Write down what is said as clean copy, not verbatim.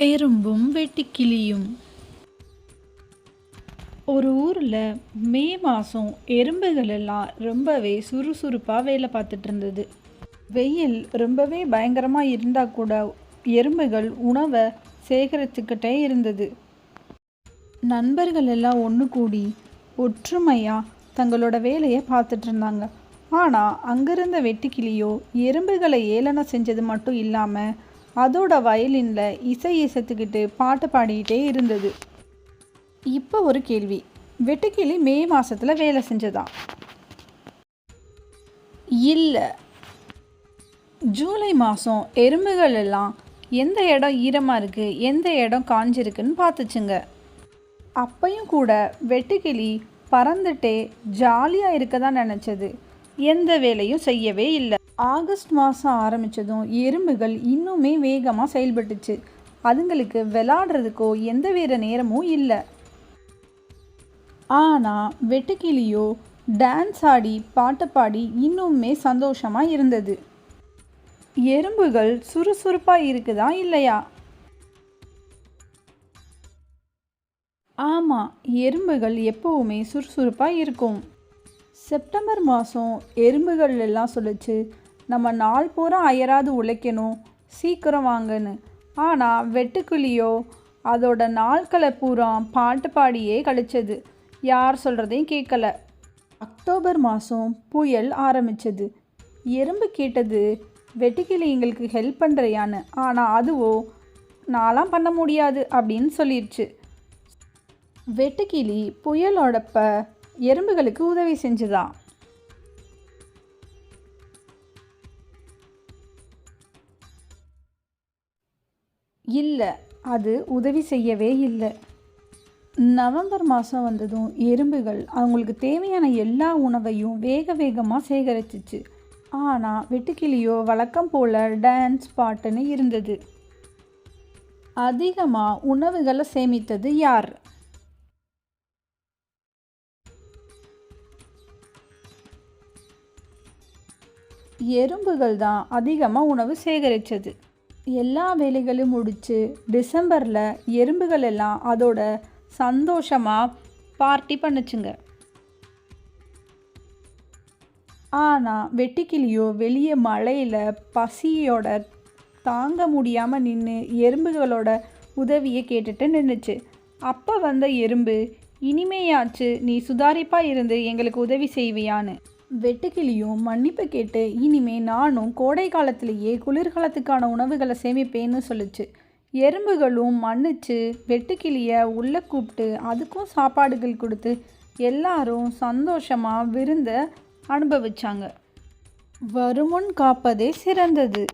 எறும்பும் வெட்டுக்கிளியும். ஒரு ஊரில் மே மாதம் எறும்புகள் எல்லாம் ரொம்பவே சுறுசுறுப்பாக வேலை பார்த்துட்டு இருந்தது. வெயில் ரொம்பவே பயங்கரமாக இருந்தால் கூட எறும்புகள் உணவை சேகரிச்சுக்கிட்டே இருந்தது. நண்பர்கள் எல்லாம் ஒன்று கூடி ஒற்றுமையாக தங்களோட வேலையை பார்த்துட்டு இருந்தாங்க. ஆனால் அங்கிருந்த வெட்டுக்கிளியோ எறும்புகளை ஏளனம் செஞ்சது மட்டும் இல்லாமல் அதோட வயலினில் இசை இசைத்துக்கிட்டு பாட்டு பாடிக்கிட்டே இருந்தது. இப்போ ஒரு கேள்வி, வெட்டுக்கிளி மே மாதத்தில் வேலை செஞ்சதா? இல்லை. ஜூலை மாதம் எறும்புகள் எல்லாம் எந்த இடம் ஈரமாக இருக்குது, எந்த இடம் காஞ்சிருக்குன்னு பார்த்துச்சுங்க. அப்பையும் கூட வெட்டுக்கிளி பறந்துட்டே ஜாலியாக இருக்க தான் நினச்சது. எந்த வேலையும் செய்யவே இல்லை. ஆகஸ்ட் மாதம் ஆரம்பித்ததும் எறும்புகள் இன்னுமே வேகமாக செயல்பட்டுச்சு. அதுங்களுக்கு விளாடுறதுக்கோ எந்த வேறு நேரமும் இல்லை. ஆனால் வெட்டுக்கிளியோ டான்ஸ் ஆடி பாட்டு பாடி இன்னுமே சந்தோஷமாக இருந்தது. எறும்புகள் சுறுசுறுப்பாக இருக்குதா இல்லையா? ஆமாம், எறும்புகள் எப்போவுமே சுறுசுறுப்பாக இருக்கும். செப்டம்பர் மாதம் எறும்புகள் எல்லாம் சொல்லிச்சு, நம்ம நாள் பூரா அயராது உழைக்கணும், சீக்கிரம் வாங்கன்னு. ஆனால் வெட்டுக்கிளியோ அதோட நாட்களை பூரா பாட்டு பாடியே கழிச்சது. யார் சொல்கிறதையும் கேட்கல. அக்டோபர் மாதம் புயல் ஆரம்பித்தது. எறும்பு கேட்டது, வெட்டுக்கிளி எங்களுக்கு ஹெல்ப் பண்ணுறியான்னு. ஆனால் அதுவோ நான்லாம் பண்ண முடியாது அப்படின்னு சொல்லிடுச்சு. வெட்டுக்கிளி புயலோடப்ப எறும்புகளுக்கு உதவி செஞ்சுதான். இல்லை, அது உதவி செய்யவே இல்லை. நவம்பர் மாதம் வந்ததும் எறும்புகள் அவங்களுக்கு தேவையான எல்லா உணவையும் வேக வேகமாக சேகரிச்சிச்சு. ஆனால் வெட்டுக்கிளியோ வழக்கம் போல் டான்ஸ் பாட்டுன்னு இருந்தது. அதிகமாக உணவுகளை சேமித்தது யார்? எறும்புகள் தான் அதிகமாக உணவு சேகரித்தது. எல்லா வேலைகளும் முடித்து டிசம்பரில் எறும்புகள் எல்லாம் அதோட சந்தோஷமாக பார்ட்டி பண்ணுச்சுங்க. ஆனால் வெட்டுக்கிளியோ வெளியே மழையில் பசியோட தாங்க முடியாமல் நின்று எறும்புகளோட உதவியை கேட்டுட்டு நின்றுச்சு. அப்போ வந்த எறும்பு, இனிமேயாச்சு நீ சுதாரிப்பாக இருந்து எங்களுக்கு உதவி செய்வியான்னு. வெட்டுக்கிளியும் மன்னிப்பு கேட்டு, இனிமே நானும் கோடை காலத்திலேயே குளிர்காலத்துக்கான உணவுகளை சேமிப்பேன்னு சொல்லிச்சு. எறும்புகளும் மன்னிச்சு வெட்டுக்கிளியை உள்ளே கூப்பிட்டு அதுக்கும் சாப்பாடுகள் கொடுத்து எல்லாரும் சந்தோஷமாக விருந்த அனுபவிச்சாங்க. வருமுன் காப்பதே சிறந்தது.